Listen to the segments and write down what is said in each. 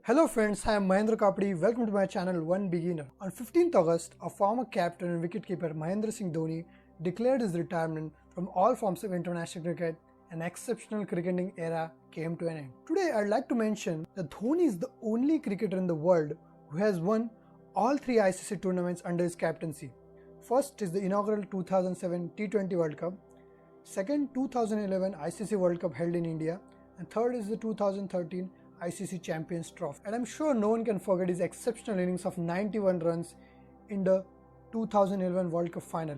Hello friends, I am Mahendra Kapadi. Welcome to my channel One Beginner. On 15th August, a former captain and wicketkeeper Mahendra Singh Dhoni declared his retirement from all forms of international cricket. An exceptional cricketing era came to an end. Today I'd like to mention that Dhoni is the only cricketer in the world who has won all three ICC tournaments under his captaincy. First is the inaugural 2007 T20 World Cup, second 2011 ICC World Cup held in India, and third is the 2013 ICC Champions Trophy. And I'm sure no one can forget his exceptional innings of 91 runs in the 2011 World Cup final.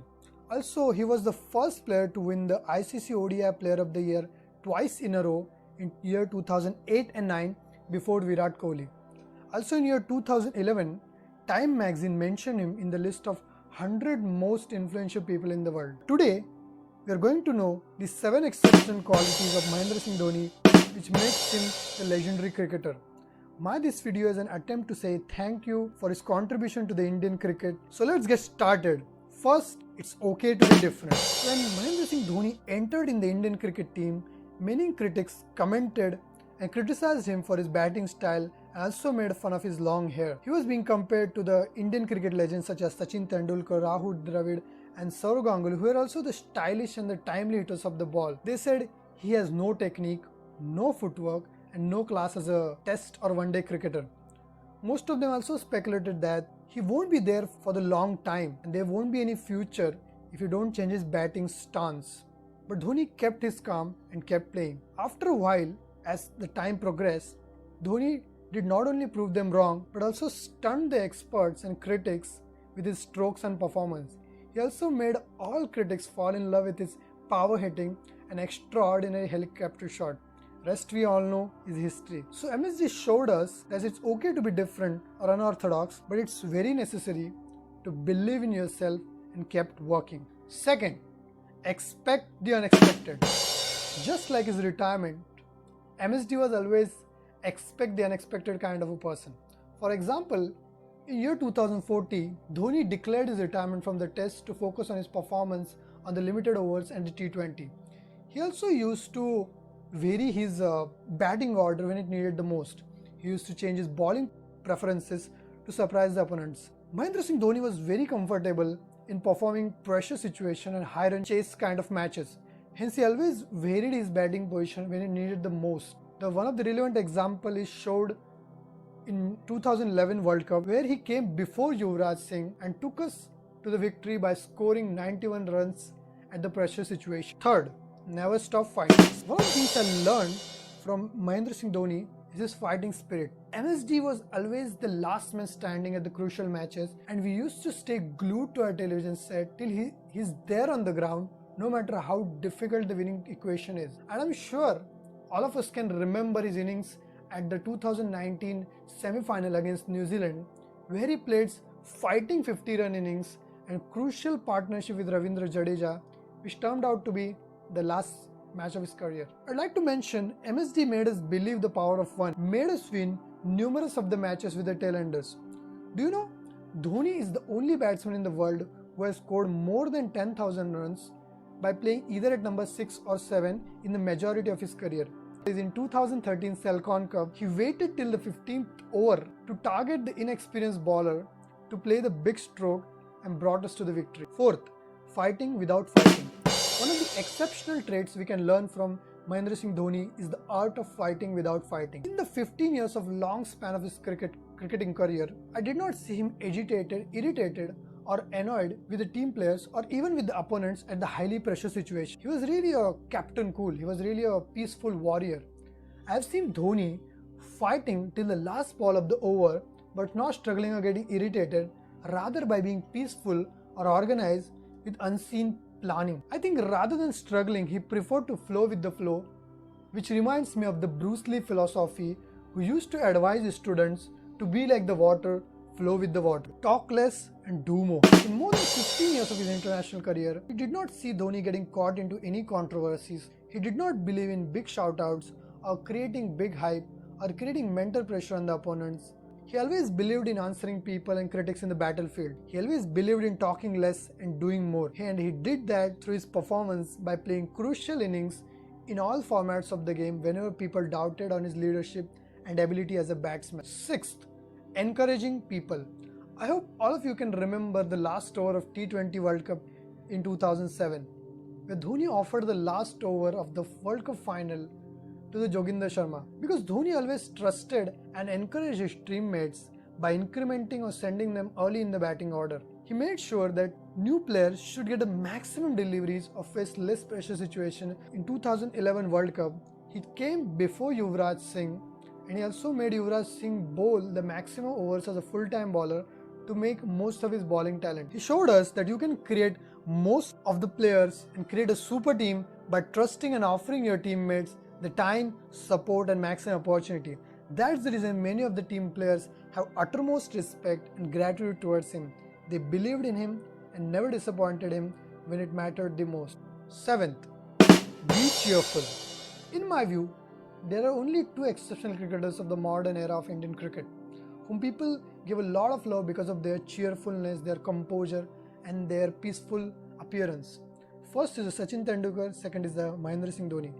Also, he was the first player to win the ICC ODI Player of the Year twice in a row in year 2008 and 9 before Virat Kohli. Also in year 2011, Time magazine mentioned him in the list of 100 most influential people in the world. Today, we are going to know the 7 exceptional qualities of Mahendra Singh Dhoni which makes him the legendary cricketer. This video is an attempt to say thank you for his contribution to the Indian cricket. So let's get started. First, it's okay to be different. When Mahendra Singh Dhoni entered in the Indian cricket team, many critics commented and criticized him for his batting style and also made fun of his long hair. He was being compared to the Indian cricket legends such as Sachin Tendulkar, Rahul Dravid and Sourav Ganguly, who were also the stylish and the timely hitters of the ball. They said he has no technique, no footwork and no class as a test or one-day cricketer. Most of them also speculated that he won't be there for the long time and there won't be any future if he don't change his batting stance. But Dhoni kept his calm and kept playing. After a while, as the time progressed, Dhoni did not only prove them wrong but also stunned the experts and critics with his strokes and performance. He also made all critics fall in love with his power hitting and extraordinary helicopter shot. Rest we all know is history. So MSD showed us that it's okay to be different or unorthodox, but it's very necessary to believe in yourself and kept working. Second, expect the unexpected. Just like his retirement, MSD was always expect the unexpected kind of a person. For example, in year 2014, Dhoni declared his retirement from the test to focus on his performance on the limited overs and the T20. He also used to vary his batting order when it needed the most. He used to change his bowling preferences to surprise the opponents. Mahendra Singh Dhoni was very comfortable in performing pressure situation and high run chase kind of matches. Hence he always varied his batting position when it needed the most. One of the relevant example is showed in 2011 World Cup where he came before Yuvraj Singh and took us to the victory by scoring 91 runs at the pressure situation. Third, never stop fighting. One of the things I learned from Mahendra Singh Dhoni is his fighting spirit. MSD was always the last man standing at the crucial matches and we used to stay glued to our television set till he's there on the ground no matter how difficult the winning equation is. And I'm sure all of us can remember his innings at the 2019 semi-final against New Zealand where he played fighting 50-run innings and crucial partnership with Ravindra Jadeja which turned out to be the last match of his career. I'd like to mention MSD made us believe the power of one, made us win numerous of the matches with the tailenders. Do you know, Dhoni is the only batsman in the world who has scored more than 10,000 runs by playing either at number 6 or 7 in the majority of his career. In 2013 Selcon Cup, he waited till the 15th over to target the inexperienced bowler to play the big stroke and brought us to the victory. Fourth, fighting without fighting. One of the exceptional traits we can learn from Mahendra Singh Dhoni is the art of fighting without fighting. In the 15 years of long span of his cricketing career, I did not see him agitated, irritated or annoyed with the team players or even with the opponents at the highly pressure situation. He was really a captain cool. He was really a peaceful warrior. I have seen Dhoni fighting till the last ball of the over but not struggling or getting irritated, rather by being peaceful or organized with unseen planning. I think rather than struggling, he preferred to flow with the flow, which reminds me of the Bruce Lee philosophy who used to advise his students to be like the water, flow with the water, talk less and do more. In more than 15 years of his international career, we did not see Dhoni getting caught into any controversies. He did not believe in big shoutouts or creating big hype or creating mental pressure on the opponents. He always believed in answering people and critics in the battlefield. He always believed in talking less and doing more. And he did that through his performance by playing crucial innings in all formats of the game whenever people doubted on his leadership and ability as a batsman. Sixth, encouraging people. I hope all of you can remember the last over of T20 World Cup in 2007, where Dhoni offered the last over of the World Cup final to the Joginder Sharma, because Dhoni always trusted and encouraged his teammates by incrementing or sending them early in the batting order. He made sure that new players should get the maximum deliveries or face less pressure situation. In 2011 World Cup, he came before Yuvraj Singh, and he also made Yuvraj Singh bowl the maximum overs as a full-time bowler to make most of his bowling talent. He showed us that you can create most of the players and create a super team by trusting and offering your teammates the time, support and maximum opportunity. That's the reason many of the team players have uttermost respect and gratitude towards him. They believed in him and never disappointed him when it mattered the most. Seventh, be cheerful. In my view, there are only two exceptional cricketers of the modern era of Indian cricket, whom people give a lot of love because of their cheerfulness, their composure and their peaceful appearance. First is the Sachin Tendulkar, second is the Mahendra Singh Dhoni.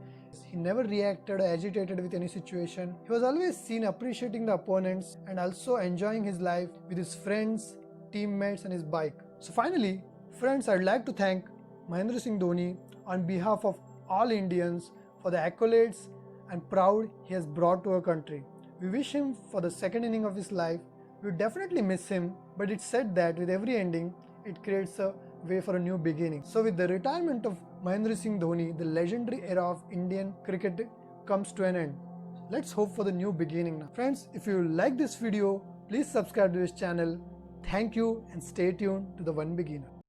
He never reacted or agitated with any situation. He was always seen appreciating the opponents and also enjoying his life with his friends, teammates and his bike. So finally, friends, I'd like to thank Mahendra Singh Dhoni on behalf of all Indians for the accolades and proud he has brought to our country. We wish him for the second inning of his life. We definitely miss him, but it's said that with every ending, it creates a way for a new beginning. So with the retirement of Mahendra Singh Dhoni, the legendary era of Indian cricket comes to an end. Let's hope for the new beginning now. Friends, if you like this video, please subscribe to this channel. Thank you and stay tuned to the One Beginner.